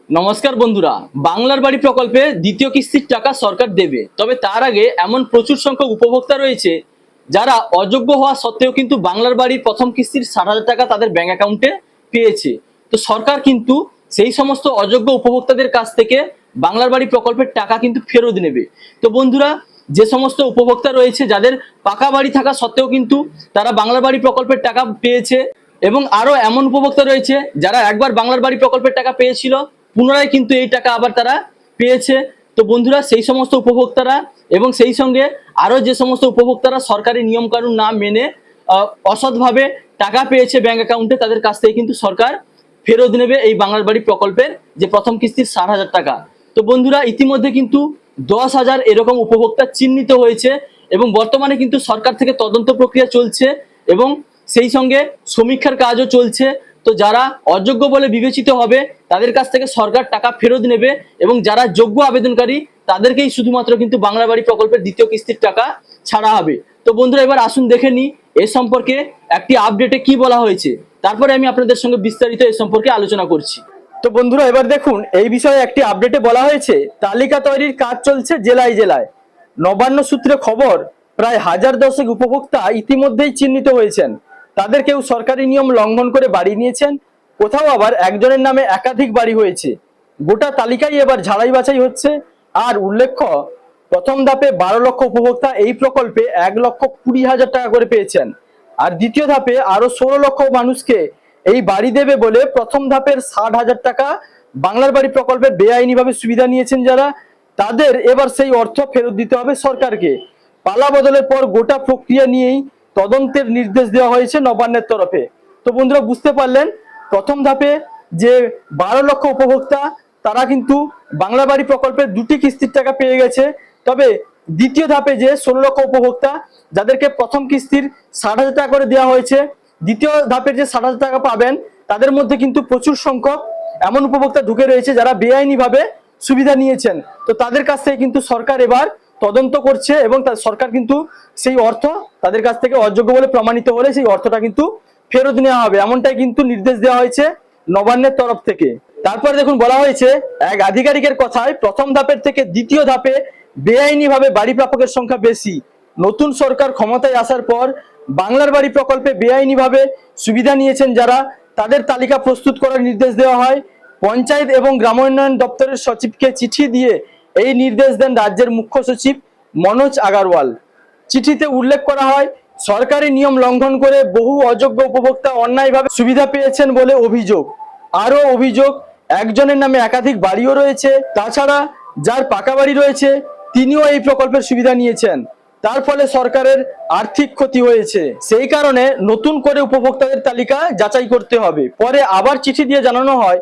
নমস্কার বন্ধুরা, বাংলার বাড়ি প্রকল্পে দ্বিতীয় কিস্তির টাকা সরকার দেবে। তবে তার আগে এমন প্রচুর সংখ্যক উপভোক্তা রয়েছে যারা অযোগ্য হওয়া সত্ত্বেও কিন্তু বাংলার বাড়ির প্রথম কিস্তির 60,000 টাকা তাদের ব্যাংক অ্যাকাউন্টে পেয়েছে। তো সরকার কিন্তু সেই সমস্ত অযোগ্য উপভোক্তাদের কাছ থেকে বাংলার বাড়ি প্রকল্পের টাকা কিন্তু ফেরত নেবে। তো বন্ধুরা, যে সমস্ত উপভোক্তা রয়েছে যাদের পাকা বাড়ি থাকা সত্ত্বেও কিন্তু তারা বাংলার বাড়ি প্রকল্পের টাকা পেয়েছে, এবং আরো এমন উপভোক্তা রয়েছে যারা একবার বাংলার বাড়ি প্রকল্পের টাকা পেয়েছিল, পুনরায় কিন্তু এই টাকা আবার তারা পেয়েছে। তো বন্ধুরা, সেই সমস্ত উপভোক্তারা এবং সেই সঙ্গে আরো যে সমস্ত উপভোক্তারা সরকারি নিয়ম কানুন না মেনে অসৎভাবে টাকা পেয়েছে ব্যাংক অ্যাকাউন্টে, তাদের কাছ থেকে কিন্তু সরকার ফেরত নেবে এই বাংলার বাড়ি প্রকল্পের যে প্রথম কিস্তির 60,000 টাকা। তো বন্ধুরা, ইতিমধ্যে কিন্তু 10,000 এরকম উপভোক্তা চিহ্নিত হয়েছে এবং বর্তমানে কিন্তু সরকার থেকে তদন্ত প্রক্রিয়া চলছে এবং সেই সঙ্গে সমীক্ষার কাজও চলছে। তো যারা অযোগ্য বলে বিবেচিত হবে তাদের কাছ থেকে সরকার টাকা ফেরত নেবে এবং যারা যোগ্য আবেদনকারী তাদেরকেই শুধুমাত্র কিন্তু বাংলা বাড়ি প্রকল্পের দ্বিতীয় কিস্তির টাকা ছাড়া হবে। তো বন্ধুরা, এবার আসুন দেখে নিই এ সম্পর্কে একটি আপডেটে কি বলা হয়েছে, তারপরে আমি আপনাদের সঙ্গে বিস্তারিত এ সম্পর্কে আলোচনা করছি। তো বন্ধুরা, এবার দেখুন এই বিষয়ে একটি আপডেটে বলা হয়েছে তালিকা তৈরির কাজ চলছে জেলায় জেলায়। নবান্ন সূত্রে খবর, প্রায় 1010 উপভোক্তা ইতিমধ্যেই চিহ্নিত হয়েছেন। তাদের কেউ সরকারি নিয়ম লঙ্ঘন করে বাড়ি নিয়েছেন, কোথাও আবার একজনের নামে একাধিক বাড়ি হয়েছে। গোটা তালিকায় এবার ঝাড়াই বাছাই হচ্ছে। আর উল্লেখ্য, প্রথম ধাপে 12 লক্ষ উপভোক্তা এই প্রকল্পে 1,20,000 টাকা করে পেয়েছেন। আর দ্বিতীয় ধাপে আরো 16 লক্ষ মানুষকে এই বাড়ি দেবে বলে প্রথম ধাপের 60,000 টাকা বাংলার বাড়ি প্রকল্পে বেআইনিভাবে সুবিধা নিয়েছেন যারা, তাদের এবার সেই অর্থ ফেরত দিতে হবে সরকারকে। পালা বদলের পর গোটা প্রক্রিয়া নিয়েই তদন্তের নির্দেশ দেওয়া হয়েছে নবান্নের তরফে। তো বন্ধুরা, বুঝতে পারলেন, প্রথম ধাপে যে 12 লক্ষ উপভোক্তা তারা কিন্তু বাংলা বাড়ি প্রকল্পের 2টি কিস্তির টাকা পেয়ে গেছে। তবে দ্বিতীয় ধাপে যে 16 লক্ষ উপভোক্তা যাদেরকে প্রথম কিস্তির 60,000 টাকা করে দেওয়া হয়েছে, দ্বিতীয় ধাপের যে 60,000 টাকা পাবেন তাদের মধ্যে কিন্তু প্রচুর সংখ্যক এমন উপভোক্তা ঢুকে রয়েছে যারা বেআইনিভাবে সুবিধা নিয়েছেন। তো তাদের কাছ থেকে কিন্তু সরকার এবার তদন্ত করছে এবং সরকার কিন্তু সেই অর্থ তাদের কাছ থেকে অযোগ্য বলে প্রমাণিত হলে সেই অর্থটা কিন্তু ফেরত নেওয়া হবে, এমনটাই কিন্তু নির্দেশ দেওয়া হয়েছে নবান্নের তরফ থেকে। তারপর দেখুন বলা হয়েছে এক আধিকারিকের কথায়, প্রথম ধাপের থেকে দ্বিতীয় ধাপে বেআইনিভাবে বাড়ি প্রাপকের সংখ্যা বেশি। নতুন সরকার ক্ষমতায় আসার পর বাংলার বাড়ি প্রকল্পে বেআইনিভাবে সুবিধা নিয়েছেন যারা, তাদের তালিকা প্রস্তুত করার নির্দেশ দেওয়া হয়। পঞ্চায়েত এবং গ্রামোন্নয়ন দপ্তরের সচিবকে চিঠি দিয়ে এই নির্দেশ দেন রাজ্যের মুখ্য সচিব মনোজ আগারওয়াল। চিঠিতে উল্লেখ করা হয়, সরকারি নিয়ম লঙ্ঘন করে বহু অযোগ্য উপভোক্তা অন্যায়ভাবে সুবিধা পেয়েছেন বলে অভিযোগ। আরও অভিযোগ, একজনের নামে একাধিক বাড়িও রয়েছে। তাছাড়া যার পাকা বাড়ি রয়েছে তিনিও এই প্রকল্পের সুবিধা নিয়েছেন। তার ফলে সরকারের আর্থিক ক্ষতি হয়েছে। সেই কারণে নতুন করে উপভোক্তাদের তালিকা যাচাই করতে হবে। পরে আবার চিঠি দিয়ে জানানো হয়,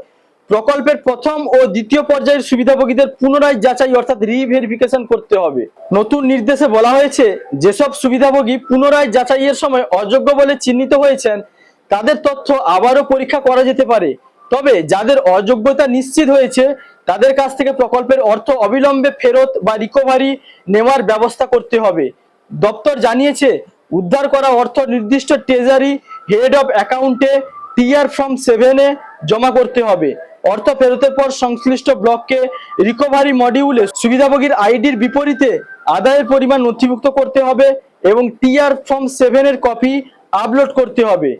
প্রকল্পের প্রথম ও দ্বিতীয় পর্যায়ের সুবিধাভোগীদের পুনরায় যাচাই অর্থাৎ রিভেরিফিকেশন করতে হবে। নতুন নির্দেশে বলা হয়েছে, যেসব সুবিধাভোগী পুনরায় যাচাইয়ের সময় অযোগ্য বলে চিহ্নিত হয়েছেন তাদের তথ্য আবারও পরীক্ষা করা যেতে পারে। তবে যাদের অযোগ্যতা নিশ্চিত হয়েছে তাদের কাছ থেকে প্রকল্পের অর্থ অবিলম্বে ফেরত বা রিকভারি নেওয়ার ব্যবস্থা করতে হবে। দপ্তর জানিয়েছে, উদ্ধার করা অর্থ নির্দিষ্ট ট্রেজারি হেড অফ অ্যাকাউন্টে টিআর ফর্ম 7-এ জমা করতে হবে। অর্থ ফেরতের পর সংশ্লিষ্ট ব্লককে রিকভারি মডিউলে সুবিধাভোগীর আইডির বিপরীতে আদায়ের পরিমাণ নথিভুক্ত করতে হবে এবং টিআর ফর্ম 7-এর কপি আপলোড করতে হবে।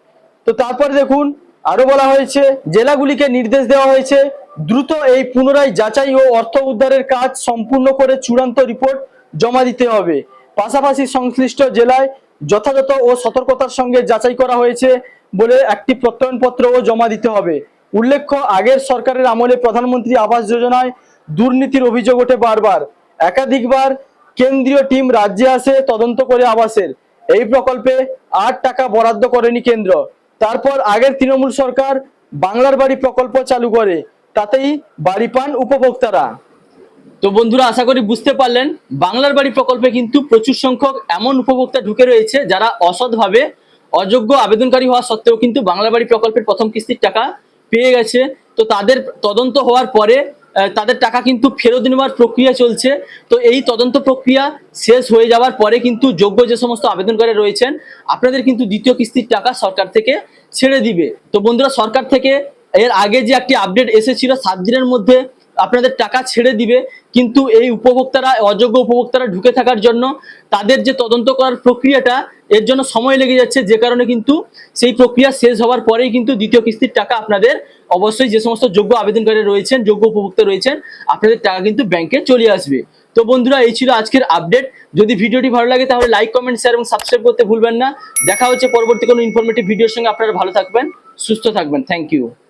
তো তারপরে দেখুন আরো বলা হয়েছে, জেলাগুলিকে নির্দেশ দেওয়া হয়েছে দ্রুত এই পুনরায় যাচাই ও অর্থ উদ্ধারের কাজ সম্পূর্ণ করে চূড়ান্ত রিপোর্ট জমা দিতে হবে। পাশাপাশি সংশ্লিষ্ট জেলায় যথাযথ ও সতর্কতার সঙ্গে যাচাই করা হয়েছে বলে একটি প্রত্যয়নপত্রও জমা দিতে হবে। উল্লেখ্য, আগের সরকারের আমলে প্রধানমন্ত্রী আবাস যোজনায় দুর্নীতির অভিযোগ ওঠে বারবার। একাধিকবার কেন্দ্রীয় টিম রাজ্যে আসে তদন্ত করে আবাসের। এই প্রকল্পে 8 টাকা বরাদ্দ করেনি কেন্দ্র। তারপর আগের তৃণমূল সরকার বাংলার বাড়ি প্রকল্প চালু করে, তাতেই বাড়ি পান উপভোক্তারা। তো বন্ধুরা, আশা করি বুঝতে পারলেন, বাংলার বাড়ি প্রকল্পে কিন্তু প্রচুর সংখ্যক এমন উপভোক্তা ঢুকে রয়েছে যারা অসৎভাবে অযোগ্য আবেদনকারী হওয়া সত্ত্বেও কিন্তু বাংলা বাড়ি প্রকল্পের প্রথম কিস্তির টাকা পেয়ে গেছে। তো তাদের তদন্ত হওয়ার পরে তাদের টাকা কিন্তু ফেরত নেওয়ার প্রক্রিয়া চলছে। তো এই তদন্ত প্রক্রিয়া শেষ হয়ে যাওয়ার পরে কিন্তু যোগ্য যে সমস্ত আবেদনকারী রয়েছেন আপনাদের কিন্তু দ্বিতীয় কিস্তির টাকা সরকার থেকে ছেড়ে দিবে। তো বন্ধুরা, সরকার থেকে এর আগে যে একটি আপডেট এসেছিল 7 দিনের মধ্যে আপনাদের টাকা ছেড়ে দিবে, কিন্তু এই উপভোক্তারা, অযোগ্য উপভোক্তারা ঢুকে থাকার জন্য তাদের যে তদন্ত করার প্রক্রিয়াটা, এর জন্য সময় লেগে যাচ্ছে, যে কারণে কিন্তু সেই প্রক্রিয়া শেষ হওয়ার পরেই কিন্তু দ্বিতীয় কিস্তির টাকা আপনাদের অবশ্যই, যে সমস্ত যোগ্য আবেদনকারী রয়েছেন, যোগ্য উপভোক্তা রয়েছেন, আপনাদের টাকা কিন্তু ব্যাংকে চলে আসবে। তো বন্ধুরা, এই ছিল আজকের আপডেট। যদি ভিডিওটি ভালো লাগে তাহলে লাইক, কমেন্ট, শেয়ার এবং সাবস্ক্রাইব করতে ভুলবেন না। দেখা হচ্ছে পরবর্তী কোনো ইনফরমেটিভ ভিডিওর সঙ্গে। আপনারা ভালো থাকবেন, সুস্থ থাকবেন। Thank you.